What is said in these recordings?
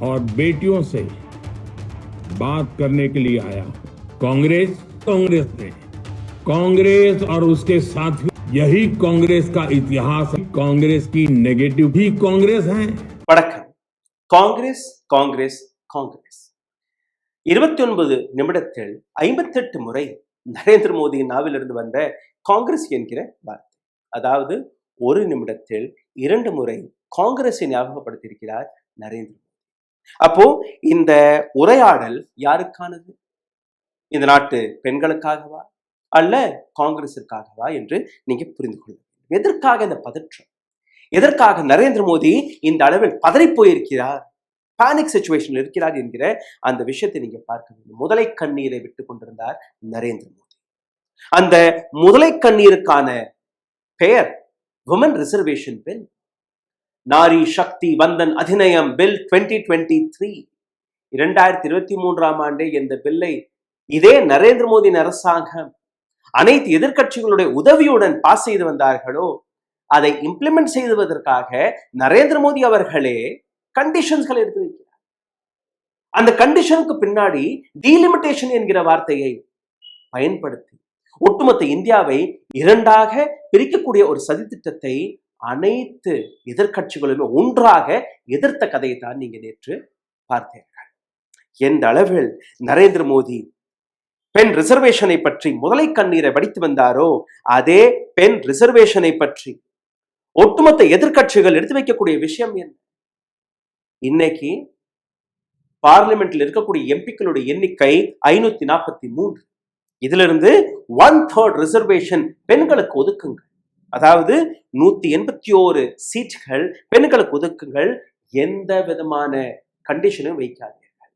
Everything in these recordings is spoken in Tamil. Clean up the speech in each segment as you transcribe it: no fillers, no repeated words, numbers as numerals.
और बेटियों से बात करने के लिए आया हूं। कांग्रेस और उसके साथियों, यही कांग्रेस का इतिहास है। कांग्रेस की नेगेटिव ही कांग्रेस है। வணக்கம். காங்கிரஸ் காங்கிரஸ் காங்கிரஸ் 29 நிமிடத்தில் 58 முறை நரேந்திர மோடியின் நாவிலிருந்து வந்த காங்கிரஸ் என்கிற வார்த்தை. அதாவது ஒரு நிமிடத்தில் 2 முறை காங்கிரஸை ஞாபகப்படுத்தியிருக்கிறார் நரேந்திர மோடி. அப்போ இந்த உரையாடல் யாருக்கானது? இந்த நாட்டு பெண்களுக்காகவா அல்ல காங்கிரஸிற்காகவா என்று நீங்க புரிந்து கொள்ள வேண்டும். எதற்காக இந்த பதற்றம்? எதற்காக நரேந்திர மோடி இந்த அளவில் பதறி போயிருக்கிறார், பேனிக் சிச்சுவேஷன்ல இருக்கிறார் என்கிற அந்த விஷயத்தை நீங்க பார்க்க வேண்டும். முதலை கண்ணீரை விட்டுக் கொண்டிருந்தார் நரேந்திர மோடி. அந்த முதலை கண்ணீருக்கான பெயர் women reservation bill, Nari Shakti வந்தன் அதிநயம் பில் 2023. 2023 ஆண்டே இந்த பில்லை இதே நரேந்திர மோடி அரசாங்கம் அனைத்து எதிர்கட்சிகளுடைய உதவியுடன் பாஸ் செய்து வந்தார்களோ, அதை இம்ப்ளிமெண்ட் செய்வதற்காக நரேந்திர மோடி அவர்களே கண்டிஷன்ஸ்களை எடுத்து வைக்கிறார். அந்த கண்டிஷனுக்கு பின்னாடி டீலிமிட்டேஷன் என்கிற வார்த்தையை பயன்படுத்தி ஒட்டுமொத்த இந்தியாவை இரண்டாக பிரிக்கக்கூடிய ஒரு சதித்திட்டத்தை அனைத்து எதிர்கட்சிகளுமே ஒன்றாக எதிர்த்த கதையை தான் நீங்க நேற்று பார்த்தீர்கள். எந்த அளவில் நரேந்திர மோடி பெண் ரிசர்வேஷனை பற்றி முதலை கண்ணீரை வடித்து வந்தாரோ, அதே பெண் ரிசர்வேஷனை பற்றி ஒட்டுமொத்த எதிர்கட்சிகள் எடுத்து வைக்கக்கூடிய விஷயம் என்ன? இன்னைக்கு பார்லிமெண்ட்ல இருக்கக்கூடிய எம்பிக்களுடைய எண்ணிக்கை 543. இதுல இருந்து 1/3 ரிசர்வேஷன் பெண்களுக்கு ஒதுக்குங்கள். அதாவது 181 சீட்டுகள் பெண்களுக்கு ஒதுக்குங்கள். எந்த விதமான கண்டிஷனும் வைக்காதீர்கள்.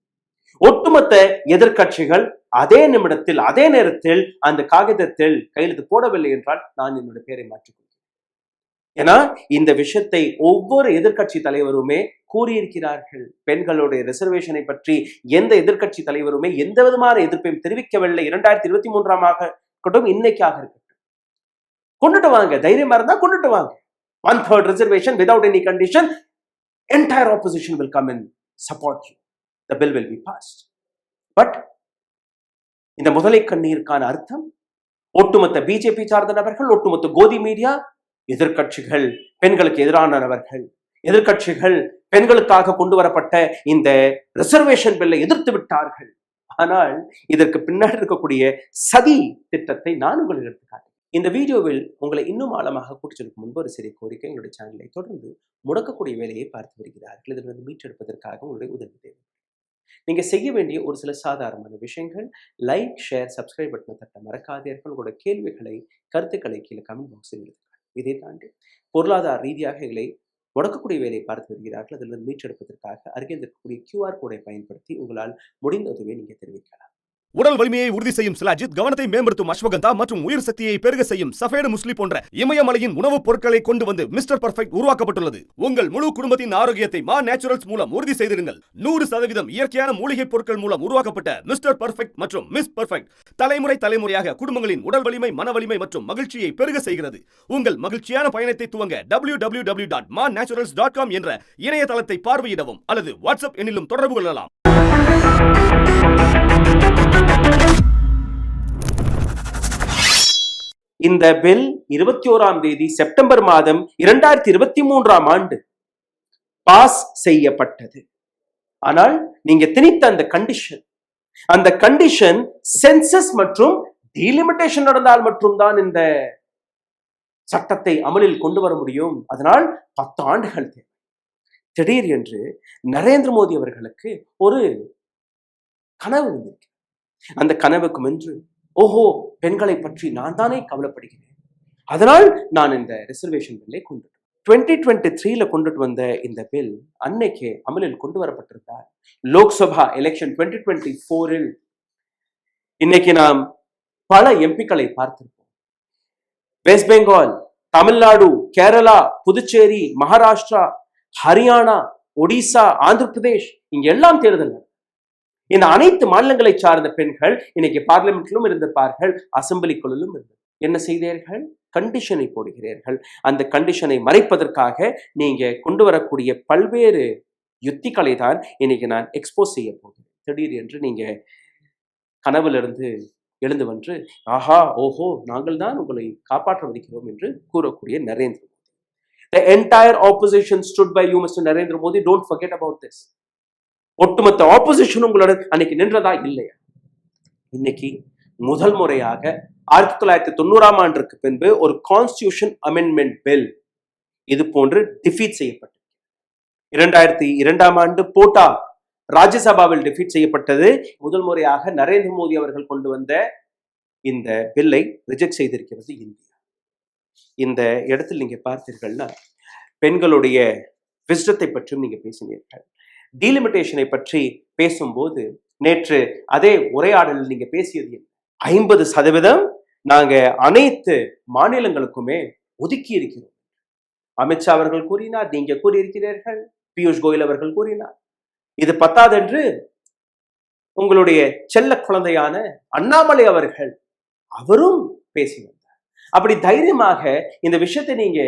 ஒட்டுமொத்த எதிர்கட்சிகள் அதே நிமிடத்தில் அதே நேரத்தில் அந்த காகிதத்தில் கையெழுத்து போடவில்லை என்றால் நான் என்னுடைய பெயரை மாற்றிக்கொள்கிறேன். ஏன்னா இந்த விஷயத்தை ஒவ்வொரு எதிர்கட்சி தலைவருமே கூறியிருக்கிறார்கள். பெண்களுடைய ரிசர்வேஷனை பற்றி எந்த எதிர்கட்சி தலைவருமே எந்த விதமான எதிர்ப்பையும் தெரிவிக்கவில்லை. 2023 இருக்கட்டும், இன்னைக்காக இருக்கட்டும், கொண்டுட்டு வாங்க, தைரியமா இருந்தா கொண்டுட்டு வாங்க. 1/3 reservation without any condition, entire opposition will come and support you. The bill will be passed. But இந்த முதலை கண்ணீருக்கான அர்த்தம் ஒட்டுமொத்த பிஜேபி சார்ந்த நபர்கள், ஒட்டுமொத்த கோதி மீடியா, எதிர்கட்சிகள் பெண்களுக்கு எதிரான நபர்கள், எதிர்கட்சிகள் பெண்களுக்காக கொண்டு வரப்பட்ட இந்த ரிசர்வேஷன் பில்லை எதிர்த்து விட்டார்கள். ஆனால் இதற்கு பின்னாடி இருக்கக்கூடிய சதி திட்டத்தை நான் உங்களுக்கு எடுத்துக்காட்டேன். இந்த வீடியோவில் உங்களை இன்னும் ஆழமாக கூட்டிச்சலுக்கு முன்பு ஒரு சிறிய கோரிக்கை. எங்களுடைய சேனலை தொடர்ந்து முடக்கக்கூடிய வேலையை பார்த்து வருகிறார்கள். இதிலிருந்து மீட்டெடுப்பதற்காக உங்களுடைய உதவி தேவை. நீங்க செய்ய வேண்டிய ஒரு சில சாதாரணமான விஷயங்கள்: லைக், ஷேர், சப்ஸ்கிரைப் பட்டனை தட்ட மறக்காதீர்கள். உங்களோட கேள்விகளை, கருத்துக்களை கீழே கமெண்ட் பாக்ஸில் எழுதுங்கள். இதை தாண்டி பொருளாதார ரீதியாக எங்களை முடக்கக்கூடிய வேலையை பார்த்து வருகிறார்கள். அதிலிருந்து மீட்டெடுப்பதற்காக அருகில் இருக்கக்கூடிய QR கோடை பயன்படுத்தி உங்களால் முடிந்த உதவியை நீங்க தெரிவிக்கலாம். உடல் வலிமையை உறுதி செய்யும் சிலாஜித், கவனத்தை மேம்படுத்தும் அஸ்வகந்தா மற்றும் உயிர் சக்தியை பெருக செய்யும் சஃபேடு முஸ்லி போன்ற இமயமலையின் உணவுப் பொருட்களை கொண்டு வந்து மிஸ்டர் பர்ஃபெக்ட் உருவாக்கப்பட்டுள்ளது. உங்கள் முழு குடும்பத்தின் ஆரோக்கியத்தை மா நேச்சுரல்ஸ் மூலம் உறுதி செய்திருங்கள். 100% இயற்கையான மூலிகை பொருட்கள் மூலம் உருவாக்கப்பட்ட மிஸ்டர் பர்ஃபெக்ட் மற்றும் மிஸ் பர்ஃபெக்ட் தலைமுறையாக குடும்பங்களின் உடல் வலிமை, மன வலிமை மற்றும் மகிழ்ச்சியை பெருக செய்கிறது. உங்கள் மகிழ்ச்சியான பயணத்தை துவங்க www.mannaturals.com என்ற இணையதளத்தை பார்வையிடவும் அல்லது வாட்ஸ்அப் எண்ணிலும் தொடர்பு கொள்ளலாம். இந்த பில் 21ஆம் தேதி செப்டம்பர் மாதம் 2023 பாஸ் செய்யப்பட்டது. ஆனால் நீங்க திணித்த அந்த கண்டிஷன் சென்சஸ் மற்றும் டீலிமிட்டேஷன் நடந்தால் மட்டும்தான் இந்த சட்டத்தை அமலில் கொண்டு வர முடியும். அதனால் 10 ஆண்டுகள் தேவை. திடீர் என்று நரேந்திர மோடி அவர்களுக்கு ஒரு கனவு வந்திருக்கு. அந்த கனவுக்கு முன்பு, ஓஹோ, பெண்களை பற்றி நான் தானே கவலைப்படுகிறேன், அதனால் நான் இந்த ரிசர்வேஷன் பில்லை கொண்டு 2023 கொண்டுட்டு வந்த இந்த பில் அன்னைக்கு அமலில் கொண்டு வரப்பட்டிருந்தார். லோக்சபா எலெக்ஷன் 2024 இன்னைக்கு நாம் பல எம்பிக்களை பார்த்திருப்போம். வெஸ்ட் பெங்கால், தமிழ்நாடு, கேரளா, புதுச்சேரி, மகாராஷ்டிரா, ஹரியானா, ஒடிசா, ஆந்திர பிரதேஷ், இங்க எல்லாம் தேர்தல். இந்த அனைத்து மாநிலங்களை சார்ந்த பெண்கள் இன்னைக்கு பார்லிமெண்ட்லும் இருந்திருப்பார்கள், அசம்பிளிக்குள்ளும் இருந்து என்ன செய்தீர்கள்? கண்டிஷனை போடுகிறீர்கள். அந்த கண்டிஷனை மறைப்பதற்காக நீங்க கொண்டு வரக்கூடிய பல்வேறு யுத்திகளை தான் இன்னைக்கு நான் எக்ஸ்போஸ் செய்ய போகிறேன். திடீர் என்று நீங்க கனவிலிருந்து எழுந்து வந்து ஆஹா ஓஹோ நாங்கள் தான் உங்களை காப்பாற்ற வதிக்கிறோம் என்று கூறக்கூடிய Narendra Modi. The entire opposition stood by you, Mr. Narendra Modi. Don't forget about this. ஒட்டுமொத்த ஆப்போசிஷன் உங்களுடன் அன்னைக்கு நின்றதா இல்லையா? இன்னைக்கு முதல் முறையாக 1990ஆம் ஆண்டுக்கு பின்பு ஒரு கான்ஸ்டிடியூஷன் அமெண்ட்மெண்ட் பில் இது போன்று டிஃபீட் செய்யப்பட்டது. 2002ஆம் ஆண்டு போட்டா ராஜ்யசபாவில் டிஃபீட் செய்யப்பட்டது. முதல் முறையாக நரேந்திர மோடி அவர்கள் கொண்டு வந்த இந்த பில்லை ரிஜெக்ட் செய்திருக்கிறது இந்தியா. இந்த இடத்தில் நீங்க பார்த்தீர்கள்னா பெண்களுடைய விஸ்டத்தை பற்றியும் நீங்க பேசினீர்கள். டீலிமிட்டேஷனை பற்றி பேசும்போது நேற்று அதே உரையாடலில் நீங்க பேசியது 50% நாங்க அனைத்து மாநிலங்களுக்குமே ஒதுக்கி இருக்கிறோம். அமித்ஷா அவர்கள் கூறினார், நீங்க கூறியிருக்கிறீர்கள், பியூஷ் கோயல் அவர்கள் கூறினார். இது பத்தாதென்று உங்களுடைய செல்ல குழந்தையான அண்ணாமலை அவர்கள் அவரும் பேசி வந்தார். அப்படி தைரியமாக இந்த விஷயத்தை நீங்க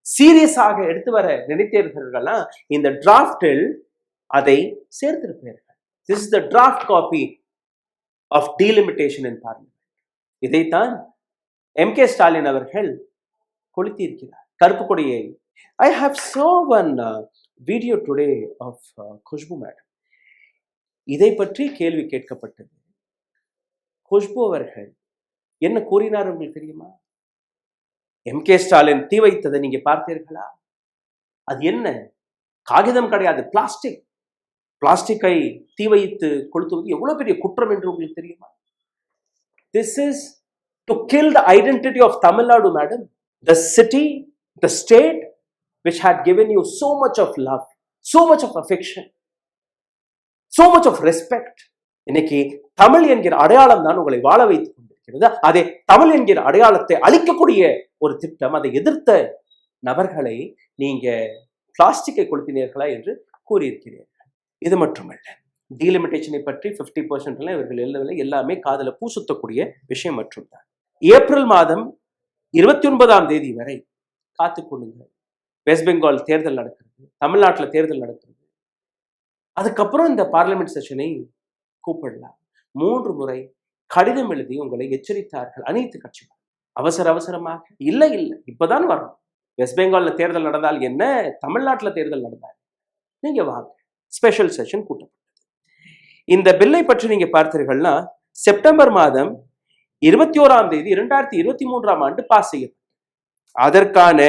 சீரியஸாக எடுத்து வர நினைத்தீர்களா இந்த டிராஃப்டில் அதை சேர்த்திருப்பீர்கள். This is the draft copy of delimitation in parliament. இதைத்தான் எம்.கே. ஸ்டாலின் அவர்கள் கொளுத்தியிருக்கிறார் கருப்பு கொடியை. I have saw one video today of Khushbu madam. இதை பற்றி கேள்வி கேட்கப்பட்டது. குஷ்பு அவர்கள் என்ன கூறினார் உங்களுக்கு தெரியுமா? எம்.கே. ஸ்டாலின் தீ வைத்ததை நீங்க பார்த்தீர்களா? அது என்ன? காகிதம் கிடையாது, பிளாஸ்டிக். பிளாஸ்டிக்கை தீ வைத்து கொளுத்துவது எவ்வளவு பெரிய குற்றம் என்று உங்களுக்கு தெரியுமா? This is to kill the identity of Tamil Nadu, madam. The city, the state which had given you so much of love, so much of affection, so much of respect. இன்னைக்கு தமிழ் என்கிற அடையாளம் தான் உங்களை வாழ வைத்துக் கொண்டிருக்கிறது. அதே தமிழ் என்கிற அடையாளத்தை அழிக்கக்கூடிய ஒரு திட்டம், அதை எதிர்த்த நபர்களை நீங்க பிளாஸ்டிக்கை கொளுத்தினீர்களா என்று கூறியிருக்கிறீர்கள். இது மட்டுமல்ல, டீலிமிட்டேஷனை பற்றி 50% இவர்கள் எழுதவில்லை, எல்லாமே காதல பூசுத்தக்கூடிய விஷயம் மட்டும்தான். ஏப்ரல் மாதம் 29ஆம் தேதி வரை காத்துக்கொள்ளுங்கள். வெஸ்ட் பெங்கால் தேர்தல் நடக்கிறது, தமிழ்நாட்டில் தேர்தல் நடக்கிறது. அதுக்கப்புறம் இந்த பார்லிமெண்ட் செஷனை கூப்பிடலாம். 3 முறை கடிதம் எழுதி உங்களை எச்சரித்தார்கள் அனைத்து கட்சிகள். அவசரமாக இல்லை இப்பதான் வரும். வெஸ்ட் பெங்கால்ல தேர்தல் நடந்தால் என்ன, தமிழ்நாட்டில் தேர்தல் நடந்தால் நீங்க வாங்க. ஸ்பெஷல் செஷன் கூட்டப்பட்டது. இந்த பில்லை பற்றி நீங்க பார்த்தீர்கள்னா செப்டம்பர் மாதம் 21ஆம் தேதி 2023ஆம் ஆண்டு பாஸ் செய்யப்பட்டது. அதற்கான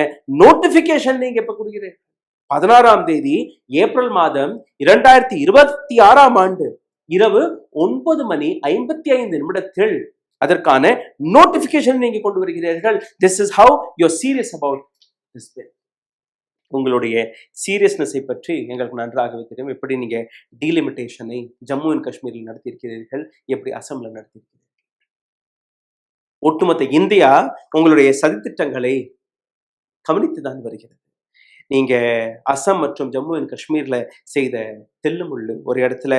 நோட்டிபிகேஷன் நீங்க எப்ப கொடுக்கிறீர்கள்? 16ஆம் தேதி ஏப்ரல் மாதம் 2026ஆம் ஆண்டு இரவு 9:55 அதற்கான நோட்டிபிகேஷன் நீங்க கொண்டு வருகிறீர்கள். This is how you're serious about this bill. உங்களுடைய சீரியஸ்னஸை பற்றி எங்களுக்கு நன்றாகவே தெரியும். எப்படி நீங்க டீலிமிட்டேஷனை ஜம்மு அண்ட் காஷ்மீரில் நடத்தியிருக்கிறீர்கள், எப்படி அசாம்ல நடத்தியிருக்கிறீர்கள். ஒட்டுமொத்த இந்தியா உங்களுடைய சதித்திட்டங்களை கவனித்துதான் வருகிறது. நீங்க அசாம் மற்றும் ஜம்மு அண்ட் காஷ்மீர்ல செய்த தெல்லுமுள்ளு, ஒரு இடத்துல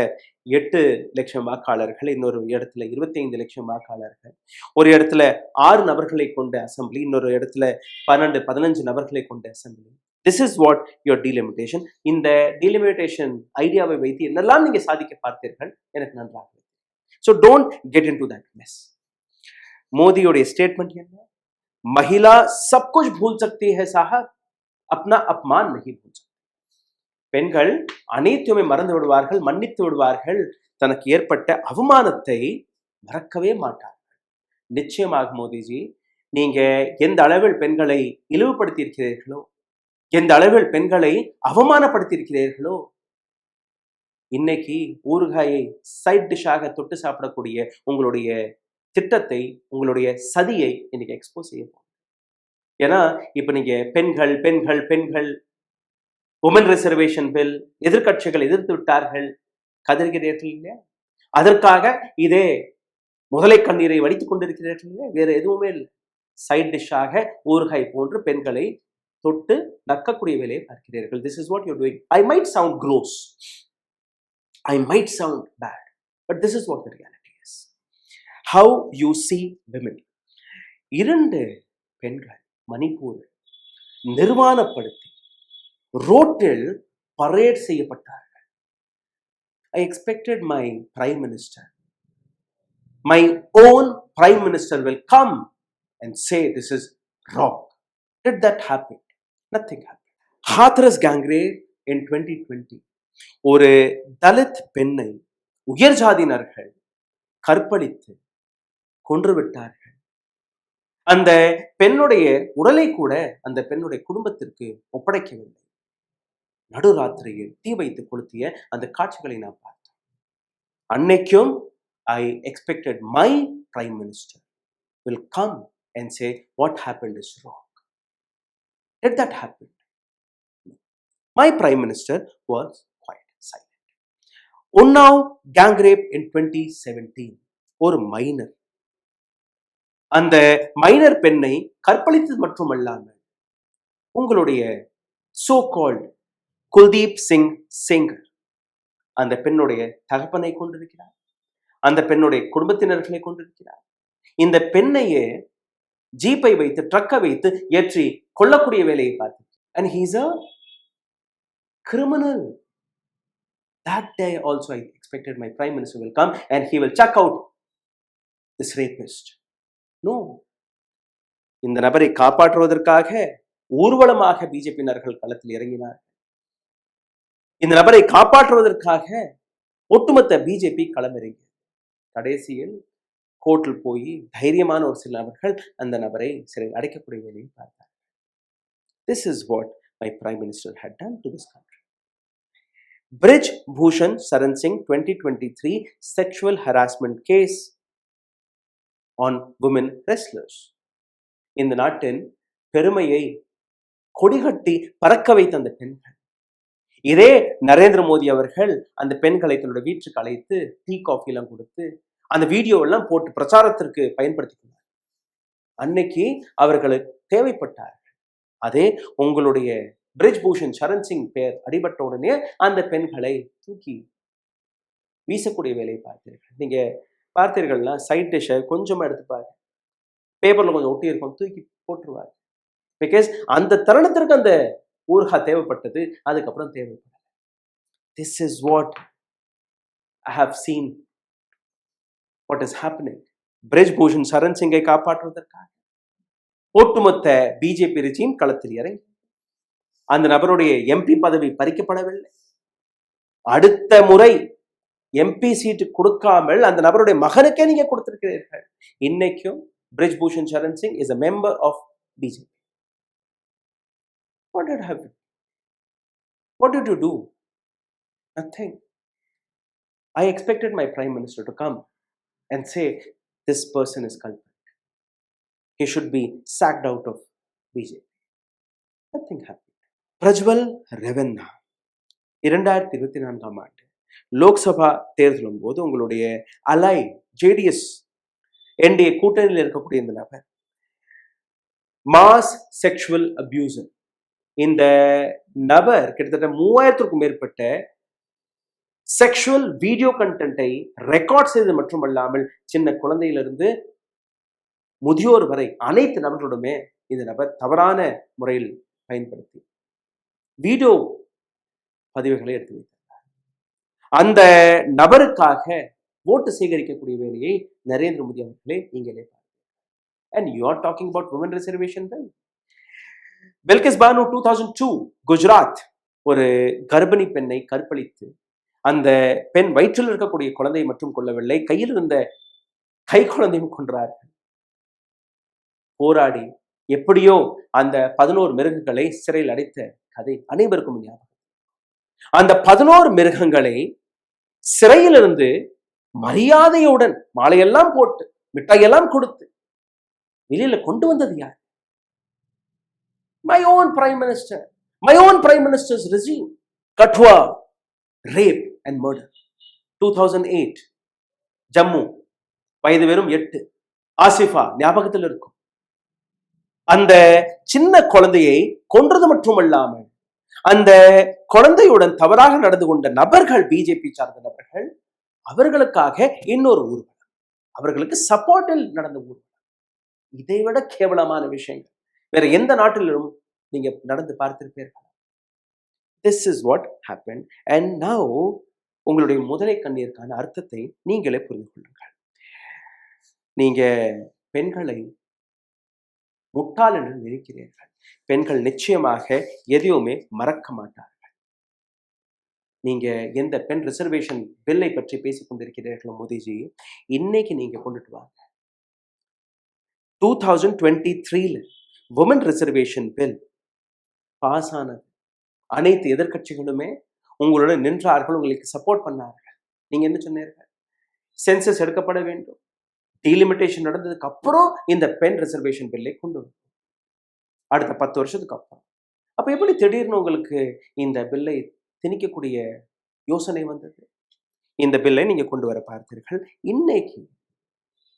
8 லட்சம் வாக்காளர்கள், இன்னொரு இடத்துல 25 லட்சம் வாக்காளர்கள், ஒரு இடத்துல 6 நபர்களை கொண்ட அசம்பிளி, இன்னொரு இடத்துல 12-15 நபர்களை கொண்ட assembly. This is what your delimitation. இந்த delimitation ஐடியாவை வைத்து என்னெல்லாம் நீங்க சாதிக்க பார்த்தீர்கள் எனக்கு நன்றாக. So don't get into that mess. மோடியோடைய ஸ்டேட்மெண்ட் என்ன? மகிழா सब कुछ भूल सकती है साहब, अपना अपमान नहीं भूल सकती. பெண்கள் அனைத்துமே மறந்து விடுவார்கள், மன்னித்து விடுவார்கள், தனக்கு ஏற்பட்ட அவமானத்தை மறக்கவே மாட்டார்கள். நிச்சயமாக மோடிஜி, நீங்க எந்த அளவில் பெண்களை இழிவுபடுத்தி இருக்கிறீர்களோ, எந்த அளவில் பெண்களை அவமானப்படுத்தியிருக்கிறீர்களோ, இன்னைக்கு ஊறுகாயை சைட் டிஷ்ஷாக தொட்டு சாப்பிடக்கூடிய உங்களுடைய திட்டத்தை, உங்களுடைய சதியை இன்னைக்கு எக்ஸ்போஸ் செய்ய போகும். ஏன்னா இப்ப நீங்க பெண்கள் பெண்கள் பெண்கள் உமன் ரிசர்வேஷன் பில் எதிர்கட்சிகள் எதிர்த்து விட்டார்கள் கதறுகிறீர்கள் இல்லையா? அதற்காக இதே முதலை கண்ணீரை வடித்துக் கொண்டிருக்கிறீர்கள் இல்லையா? வேற எதுவுமே இல்லை. சைட் டிஷ்ஷாக ஊறுகாய் போன்று பெண்களை தொட்டு நக்கக்கூடிய வேலையை பார்க்கிறீர்கள். This is what you're doing. I might sound gross, I might sound bad, but this is what the reality is. How you see women. 2 பெண்கள் மணிப்பூர் நிர்வாணப்படுத்தி ரோட்டில் பரேட் செய்யப்பட்டார்கள். I expected my prime minister, my own prime minister will come and say this is wrong. Did that happen? Nothing happened. Hathras Gangre in 2020 ஒரு தலித் பெண்ணை உயர் ஜாதியினர்கள் கற்பழித்து கொன்று விட்டார்கள். அந்த பெண்ணுடைய உடலை கூட அந்த பெண்ணுடைய குடும்பத்திற்கு ஒப்படைக்கவில்லை. நடுராத்திரியில் தீ வைத்து கொளுத்திய அந்த காட்சிகளை நாம் பார்த்தோம். அன்னைக்கும் I expected my prime minister will come and say what happened is wrong. Did that happen? My prime minister was quite silent. Unnao gang rape in 2017. ஒரு மைனர், அந்த மைனர் பெண்ணை கற்பழித்தது மட்டுமல்லாமல் உங்களுடைய சோ கால்ட் குல்தீப் சிங் செங்கர் அந்த பெண்ணுடைய தகப்பனை கொண்டிருக்கிறார், அந்த பெண்ணுடைய குடும்பத்தினர்களை கொண்டிருக்கிறார். இந்த பெண்ணையே ஜீப்பை வைத்து ட்ரக்கை வைத்து ஏற்றி கொள்ளக்கூடிய வேலையை பார்த்து. And he's a criminal. That day also I expected my prime minister will come and he will check out this rapist. No. இந்த நபரை காப்பாற்றுவதற்காக ஊர்வலமாக பிஜேபியினர்கள் களத்தில் இறங்கினார். இந்த நபரை காப்பாற்றுவதற்காக ஒட்டுமொத்த பிஜேபி களமிறங்கி கடைசியில் கோர்ட்டில் போய் தைரியமான ஒரு சில நபர்கள் அந்த நபரை சிறை அடைக்கக்கூடிய வேலையை பார்த்தார். This is what my prime minister had done to this country. Brij Bhushan Saran Singh 2023 sexual harassment case on women wrestlers. இந்த நாட்டின் பெருமையை கொடிகட்டி பறக்க வைத்த அந்த பெண்கள், இதே நரேந்திர மோடி அவர்கள் அந்த பெண்களை தன்னுடைய வீட்டுக்கு அழைத்து டீ காஃபி எல்லாம் கொடுத்து அந்த வீடியோ எல்லாம் போட்டு பிரச்சாரத்திற்கு பயன்படுத்திக்கிறார். அன்னைக்கு அவர்களுக்கு தேவைப்பட்டார்கள். அதே உங்களுடைய பிரிஜ் பூஷன் சரண் சிங் பேர் அடிபட்ட உடனே அந்த பெண்களை தூக்கி வீசக்கூடிய வேலையை பார்த்தீர்கள். நீங்க பார்த்தீர்கள்னா சைட் டிஷ்ஷை கொஞ்சமா எடுத்துப்பாரு, பேப்பர்ல கொஞ்சம் ஒட்டி இருக்கும், தூக்கி போட்டுருவாரு. பிகாஸ் அந்த தருணத்திற்கு அந்த ஊர்கா தேவைப்பட்டது, அதுக்கப்புறம் தேவைப்படல. This is what I have seen what is happening. Brij Bhushan Sharan சிங்கை காப்பாற்றுவதற்காக ஒட்டுமொத்த பிஜேபி ரிஜிம் களத்தில் இறங்கி அந்த நபருடைய எம்பி பதவி பறிக்கப்படவில்லை. அடுத்த முறை எம்பி சீட்டு கொடுக்காமல் அந்த நபருடைய மகனுக்கே நீங்க கொடுத்திருக்கிறீர்கள். இன்னைக்கும் Brij Bhushan Sharan Singh is a member of BJP. What did happen? What did you do? Nothing. I expected my prime minister to come and say this person is culprit. He should be sacked out of BJP. Nothing happened. Prajwal ரெவன்னா 2024 ஆண்டு லோக்சபா தேர்தலும் போது உங்களுடைய அலை ஜேடிஎஸ் என்டிஏ கூட்டணியில் இருக்கக்கூடிய இந்த நபர் மாஸ் செக்ஷுவல் அபியூசர், இந்த நபர் கிட்டத்தட்ட 3000க்கும் மேற்பட்ட செக்ஷுவல் வீடியோ கண்டென்ட்டை ரெக்கார்ட் செய்தது மட்டுமல்லாமல் சின்ன குழந்தையிலிருந்து முதியோர் வரை அனைத்து நபர்களுமே இந்த நபர் தவறான முறையில் பயன்படுத்தி வீடியோ பதிவுகளை எடுத்து வைத்தார். அந்த நபருக்காக ஓட்டு சேகரிக்கக்கூடிய வேலையை நரேந்திர மோடி அவர்களே நீங்களே பாருங்கள். And you are talking about women reservation bill. Bilkis Banu 2002 Gujarat ஒரு கர்ப்பிணி பெண்ணை கற்பழித்து அந்த பெண் வயிற்றில் இருக்கக்கூடிய குழந்தையை மட்டும் கொள்ளவில்லை, கையில் இருந்த கை குழந்தையும் கொன்றார்கள். போராடி எப்படியோ அந்த 11 மிருகங்களை சிறையில் அடைத்த கதை அனைவருக்கும் ஞாபகம். அந்த 11 மிருகங்களை சிறையிலிருந்து மரியாதையுடன் மாலையெல்லாம் போட்டு மிட்டாயெல்லாம் கொடுத்து வெளியில கொண்டு வந்தது யார்? My own prime minister, my own prime minister's regime. Kathua rape and murder 2008 Jammu, வயது வெறும் 8, ஆசிஃபா ஞாபகத்தில் இருக்கும். அந்த சின்ன குழந்தையை கொன்றது மட்டுமல்லாமல் அந்த குழந்தையுடன் தவறாக நடந்து கொண்ட நபர்கள், பிஜேபி சார்ந்த நபர்கள், அவர்களுக்காக இன்னொரு ஊர்வலம், அவர்களுக்கு சப்போர்ட்டில் நடந்த ஊர்வலம். இதைவிட கேவலமான விஷயங்கள் வேற எந்த நாட்டிலும் நீங்க நடந்து பார்த்திருப்பீர்கள்? This is what happen. And now உங்களுடைய முதலை கண்ணீருக்கான அர்த்தத்தை நீங்களே புரிந்து கொள்ளுங்கள். நீங்க பெண்களை முட்டாள் என்று நினைக்கிறீர்கள். பெண்கள் நிச்சயமாக எதையுமே மறக்க மாட்டார்கள். நீங்க எந்த பெண் ரிசர்வேஷன் பில்லை பற்றி பேசிக் கொண்டிருக்கிறீர்களோ மோடிஜி, இன்னைக்கு நீங்க கொண்டுட்டு வாங்க. 2023 உமன் ரிசர்வேஷன் பில் பாஸ் ஆனது. அனைத்து எதிர்கட்சிகளுமே உங்களோட நின்றார்கள், உங்களுக்கு சப்போர்ட் பண்ணார்கள். நீங்க என்ன சொன்னீர்கள்? சென்சஸ் எடுக்கப்பட வேண்டும், டீலிமிட்டேஷன் நடந்ததுக்கு அப்புறம் இந்த பெண் ரிசர்வேஷன் பில்லை கொண்டு வரும், அடுத்த 10 வருஷத்துக்கு அப்புறம். அப்ப எப்படி திடீர்னு உங்களுக்கு இந்த பில்லை திணிக்கக்கூடிய யோசனை வந்தது? இந்த பில்லை நீங்க கொண்டு வர பார்த்தீர்கள். இன்னைக்கு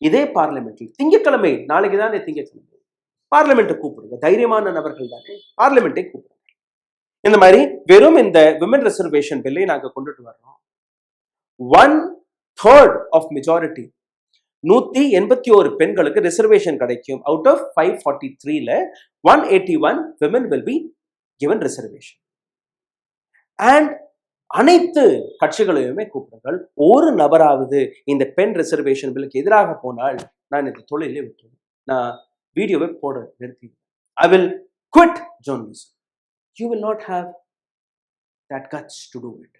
இதே பார்லிமெண்டில் திங்கட்கிழமை, நாளைக்கு தானே திங்கட்கிழமை, பார்லிமெண்ட்டை கூப்பிடுங்க. தைரியமான நபர்கள் தானே, பார்லிமெண்ட்டை கூப்பிடுங்க. இந்த மாதிரி வெறும் இந்த விமன் ரிசர்வேஷன் பில்லை நாங்க கொண்டுட்டு வர்றோம். 1/3 ஆஃப் மெஜாரிட்டி 181 பெண்களுக்கு ரிசர்வேஷன் கிடைக்கும். அவுட் ஆஃப் 543ல 181 women will be given reservation. And அனைத்து கட்சிகளையுமே கூப்பிடுங்கள். ஒரு நபராவது இந்த பெண் ரிசர்வேஷன் பில்லுக்கு எதிராக போனால் நான் இந்த தொழிலே விட்டுருவேன், நான் வீடியோவை போட நிறுத்தி, I will quit journalism. You will not have that guts to do it.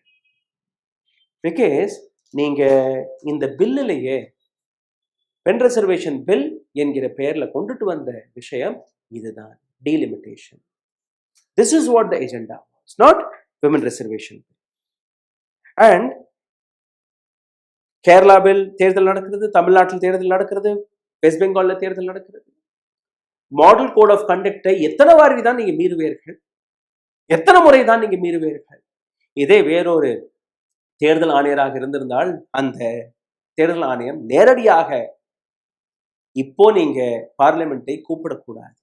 Because நீங்க இந்த பில்லிலேயே பெண் ரிசர்வேஷன் பில் என்கிற பெயர்ல கொண்டுட்டு வந்த விஷயம் இதுதான், delimitation. This is what the எஜெண்டா was, not women reservation. And கேரளாவில் தேர்தல் நடக்கிறது, தமிழ்நாட்டில் தேர்தல் நடக்கிறது, வெஸ்ட் பெங்கால்ல தேர்தல் நடக்கிறது. மாடல் கோட் ஆஃப் கண்டக்டை எத்தனை வாரி தான் நீங்க மீறுவீர்கள்? எத்தனை முறை தான் நீங்க மீறுவீர்கள்? இதே வேறொரு தேர்தல் ஆணையராக இருந்திருந்தால் அந்த தேர்தல் ஆணையம் நேரடியாக இப்போ நீங்க பார்லிமெண்டை கூப்பிடக்கூடாது,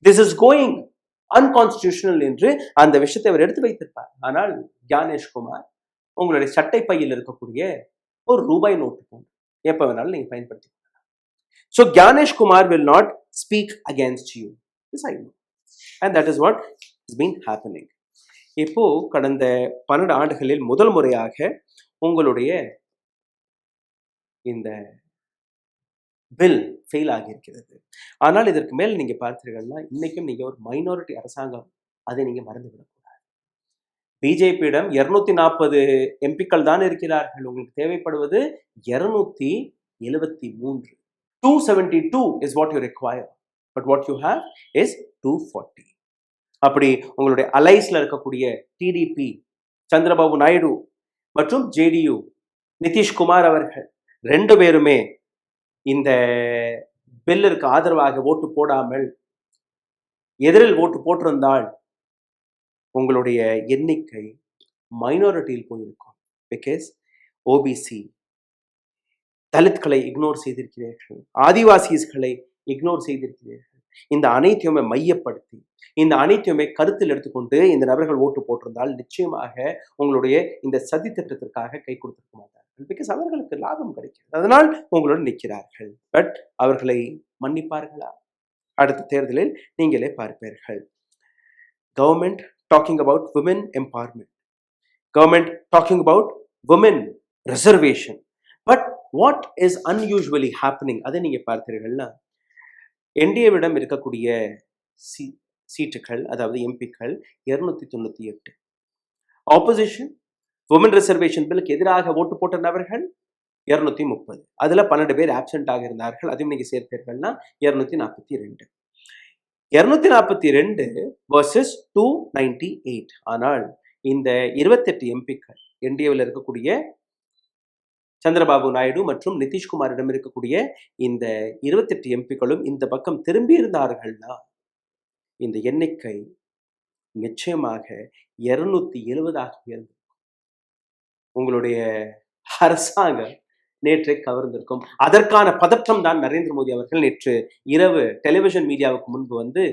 திஸ் இஸ் கோயிங் அன்கான்ஸ்டிடியூஷனல் என்று அந்த விஷயத்தை அவர் எடுத்து வைத்திருப்பார். ஆனால் ஞானேஷ்குமார் உங்களுடைய சட்டை பையில் இருக்கக்கூடிய ஒரு ரூபாய் நோட்டு போன்று எப்ப வேணாலும் நீங்க பயன்படுத்தி கொள்ளலாம். So Gyaneshkumar will not speak against you. This I know. And that is what has been happening. இப்போ கடந்த 12 ஆண்டுகளில் முதல் முறையாக உங்களுடைய இந்த பில் ஃபெயில் ஆகியிருக்கிறது. ஆனால் இதற்கு மேல் நீங்க பார்த்தீர்கள்னா இன்னைக்கும் நீங்க ஒரு மைனாரிட்டி அரசாங்கம், அதை நீங்க மறந்துவிடக்கூடாது. பிஜேபியிடம் 240 எம்பிக்கள் தான் இருக்கிறார்கள். உங்களுக்கு தேவைப்படுவது 273. 272 is what you require, but what you have is 240. அப்படி உங்களுடைய அலைஸ்ல இருக்கக்கூடிய டிடிபி, சந்திரபாபு நாயுடு மற்றும் ஜேடியு, நிதிஷ்குமார் அவர்கள் 2 பேருமே இந்த பில்லிற்கு ஆதரவாக ஓட்டு போடாமல் எதிரில் ஓட்டு போட்டிருந்தால் உங்களுடைய எண்ணிக்கை மைனாரிட்டியில் போயிருக்கும். பிகாஸ் ஓபிசி, தலித்களை இக்னோர் செய்திருக்கிறீர்கள், ஆதிவாசிகளை இக்னோர் செய்திருக்கிறீர்கள். இந்த அனைத்தையுமே மையப்படுத்தி, இந்த அனைத்தையுமே கருத்தில் எடுத்துக்கொண்டு இந்த நபர்கள் ஓட்டு போட்டிருந்தால் நிச்சயமாக உங்களுடைய இந்த சதி திட்டத்திற்காக கை கொடுத்திருக்க மாட்டார்கள். பிகாஸ் அவர்களுக்கு லாபம் கிடைக்கிறது, அதனால் உங்களுடன் நிற்கிறார்கள். பட் அவர்களை மன்னிப்பார்களா? அடுத்த தேர்தலில் நீங்களே பார்ப்பீர்கள். Government talking about women empowerment, government talking about women reservation. But what is unusually happening, அதை நீங்க பார்த்தீர்கள்னா என்டிஏவிடம் இருக்கக்கூடிய சீட்டுகள், அதாவது எம்பிக்கள் 298. ஆப்போசிஷன் உமன் ரிசர்வேஷன் பில்லுக்கு எதிராக ஓட்டு போட்ட நபர்கள் 230. அதுல 12 பேர் ஆப்சென்ட் ஆக இருந்தார்கள். அதையும் நீங்க சேர்த்தீர்கள்னா 242. 242 வர்சஸ் 298. ஆனால் இந்த 28 எம்பிக்கள் என்டிஏவில் இருக்கக்கூடிய சந்திரபாபு நாயுடு மற்றும் நிதிஷ்குமாரிடம் இருக்கக்கூடிய இந்த 28 எம்பிக்களும் இந்த பக்கம் திரும்பி இருந்தார்கள்னா இந்த எண்ணிக்கை நிச்சயமாக 270 உயர்ந்திருக்கும். உங்களுடைய அரசாங்கம் நேற்றை கவர்ந்திருக்கும். அதற்கான பதற்றம் தான் நரேந்திர மோடி அவர்கள் நேற்று இரவு டெலிவிஷன் மீடியாவுக்கு முன்பு வந்து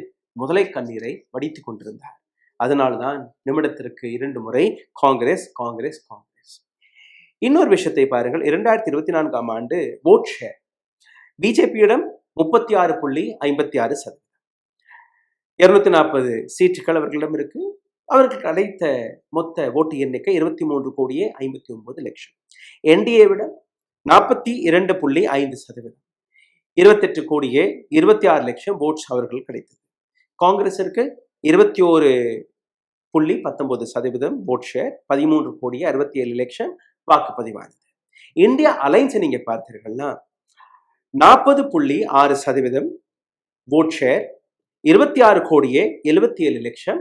முதலை கண்ணீரை வடித்துக் கொண்டிருந்தார். அதனால்தான் நிமிடத்திற்கு 2 முறை காங்கிரஸ் காங்கிரஸ் காங்கிரஸ். இன்னொரு விஷயத்தை பாருங்கள். 2024ஆம் ஆண்டு ஓட் ஷேர் பிஜேபியிடம் 36.56%. 240 சீட்டுகள் அவர்களிடம் இருக்கு. அவர்கள் கிடைத்த மொத்த ஓட்டு எண்ணிக்கை 23,59,00,000. என்டிஏ விட 42.5%. 28,26,00,000 votes அவர்கள் கிடைத்தது. காங்கிரஸிற்கு 21.19% vote share, 13,67,00,000 வாக்குப்பதிவானது. இந்தியா அலைன்ஸ் நீங்க பார்த்தீர்கள்னா 40.6% vote share, 26,77,00,000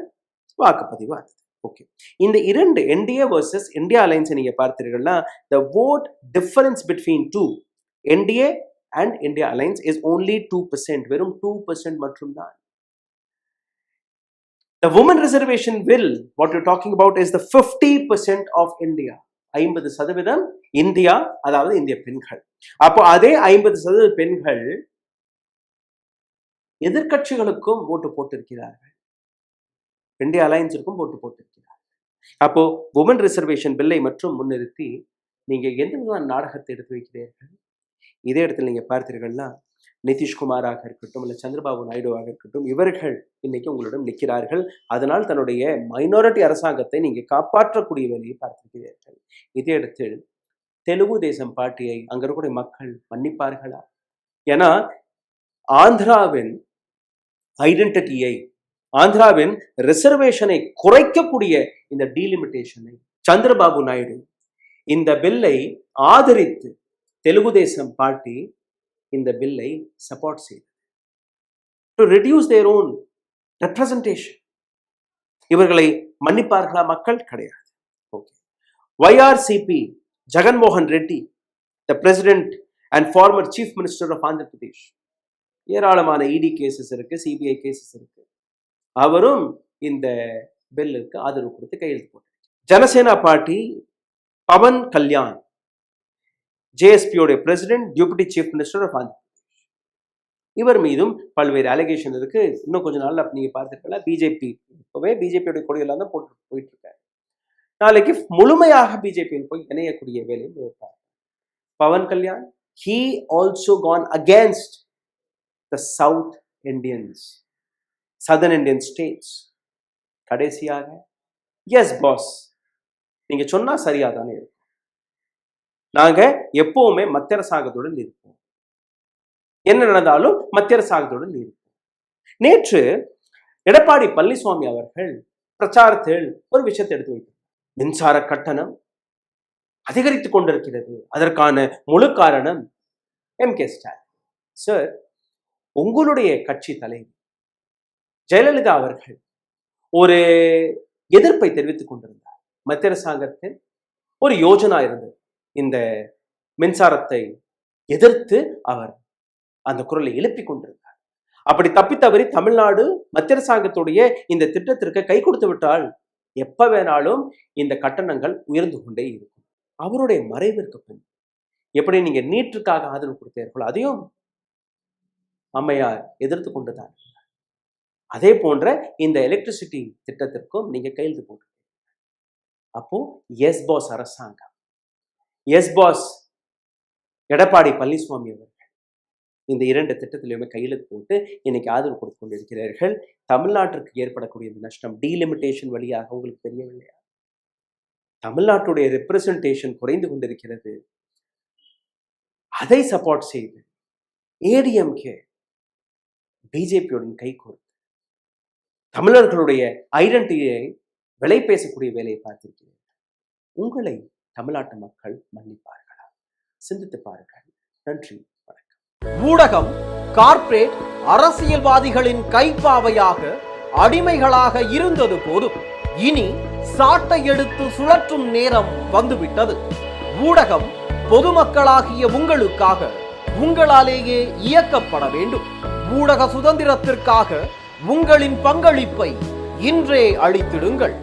வாக்குப்பதிவானது. ஓகே, இந்த இரண்டு என்டிஏ வர்சஸ் இந்தியா அலைன்ஸ் நீங்க பார்த்தீர்கள்னா the vote difference between two NDA and India Alliance is only 2%. வெறும் 2% மட்டும்தான். The women reservation bill, what you're talking about, is the 50% of India. 50% India, அதாவது இந்திய பெண்கள். அப்போ அதே 50% பெண்கள் எதிர்கட்சிகளுக்கும் ஓட்டு போட்டிருக்கிறார்கள், இந்தியா அலையன்ஸிற்கும் ஓட்டு போட்டிருக்கிறார்கள். அப்போ உமன் ரிசர்வேஷன் பில்லை மற்றும் முன்னிறுத்தி நீங்க எந்த விதமான நாடகத்தை எடுத்து வைக்கிறீர்கள்? இதே இடத்துல நீங்க பார்த்தீர்கள்னா நிதிஷ்குமாராக இருக்கட்டும், இல்லை சந்திரபாபு நாயுடுவாக இருக்கட்டும், இவர்கள் இன்னைக்கு உங்களிடம் நிற்கிறார்கள். அதனால் தன்னுடைய மைனாரிட்டி அரசாங்கத்தை நீங்க காப்பாற்றக்கூடிய வேலையை பார்த்திருக்கிறீர்கள். இதே இடத்தில் தெலுங்கு தேசம் பார்ட்டியை அங்க இருக்கக்கூடிய மக்கள் மன்னிப்பார்களா? ஏன்னா ஆந்திராவின் ஐடென்டிட்டியை, ஆந்திராவின் ரிசர்வேஷனை குறைக்கக்கூடிய இந்த டீலிமிட்டேஷனை சந்திரபாபு நாயுடு இந்த பில்லை ஆதரித்து தெலுங்கு தேசம் பார்ட்டி இந்த பில்லை சப்போர்ட் செய்தது. To reduce their own representation. இவர்களை மன்னிப்பார்களா மக்கள்? கிடையாது. Okay, YRCP Jaganmohan Reddy, the president and former chief minister of Andhra Pradesh, ஏராளமான இடி கேசஸ் இருக்கு, சிபிஐ கேசஸ் இருக்கு. அவரும் இந்த பில்லுக்கு ஆதரவு கொடுத்து கையெழுத்து போட்டார். ஜனசேனா பார்ட்டி பவன் கல்யாண், ஜேஎஸ்பியோட president, deputy chief minister of Andhra Pradesh, இவர் மீதும் பல்வேறு அலிகேஷன் இருக்கு. இன்னும் கொஞ்ச நாள்ல நீங்க பார்த்துருக்கலாம், பிஜேபி இப்பவே பிஜேபியோட கொடியெல்லாம் தான் போயிட்டு இருக்காரு. நாளைக்கு முழுமையாக பிஜேபியில் போய் இணையக்கூடிய வேலையில் இருப்பார் Pawan Kalyan. he also gone against the South Indians, Southern Indian states. கடைசியாக எஸ் பாஸ், நீங்க சொன்னா சரியா தானே இருக்கும், நாங்க எப்பவுமே மத்திய அரசாங்கத்துடன் இருப்போம், என்ன நடந்தாலும் மத்திய அரசாங்கத்துடன் இருப்போம். நேற்று எடப்பாடி பழனிசாமி அவர்கள் பிரச்சாரத்தில் ஒரு விஷயத்தை எடுத்து வைத்தார். மின்சார கட்டணம் அதிகரித்துக் கொண்டிருக்கிறது, அதற்கான முழு காரணம் MK ஸ்டாலின். சார், உங்களுடைய கட்சி தலைவர் ஜெயலலிதா அவர்கள் ஒரு எதிர்ப்பை தெரிவித்துக் கொண்டிருந்தார். மத்திய அரசாங்கத்தில் ஒரு யோஜனா இருந்தது, இந்த மின்சாரத்தை எதிர்த்து அவர் அந்த குரலை எழுப்பிக் கொண்டிருந்தார். அப்படி தப்பித்தவறி தமிழ்நாடு மத்திய அரசாங்கத்துடைய இந்த திட்டத்திற்கு கை கொடுத்து விட்டால் எப்ப வேணாலும் இந்த கட்டணங்கள் உயர்ந்து கொண்டே இருக்கும். அவருடைய மறைவிற்கு பின் எப்படி நீங்க நீட்டுக்காக ஆதரவு கொடுத்தீர்களோ அதையும் அம்மையார் எதிர்த்து கொண்டுதான். அதே போன்ற இந்த எலக்ட்ரிசிட்டி திட்டத்திற்கும் நீங்க கையெழுத்து போட்டு, அப்போ எஸ் பாஸ் அரசாங்கம், எஸ் பாஸ் எடப்பாடி பழனிசாமி அவர்கள் இந்த இரண்டு திட்டத்திலுமே கையெழுத்து போட்டு இன்னைக்கு ஆதரவு கொடுத்து கொண்டிருக்கிறார்கள். தமிழ்நாட்டிற்கு ஏற்படக்கூடிய இந்த நஷ்டம் டீலிமிட்டேஷன் வழியாக உங்களுக்கு தெரியவில்லையா? தமிழ்நாட்டுடைய ரெப்ரசன்டேஷன் குறைந்து கொண்டிருக்கிறது. அதை சப்போர்ட் செய்து ஏடிஎம்கே பிஜேபியுடன் கை கோர்த்து தமிழர்களுடைய ஐடென்டிட்டியை விலை பேசக்கூடிய வேலையை பார்த்திருக்கிறீர்கள். உங்களை தமிழ்நாட்டு மக்கள் மன்னிப்பார்களா? சிந்தித்து பாருங்கள். நன்றி, வணக்கம். ஊடகம் கார்ப்பரேட் அரசியல்வாதிகளின் கைப்பாவையாக அடிமைகளாக இருந்தது போதும், இனி சாட்டை எடுத்து சுழற்றும் நேரம் வந்துவிட்டது. ஊடகம் பொதுமக்களாகிய உங்களுக்காக, உங்களாலேயே இயக்கப்பட வேண்டும். ஊடக சுதந்திரத்திற்காக உங்களின் பங்களிப்பை இன்றே அளித்திடுங்கள்.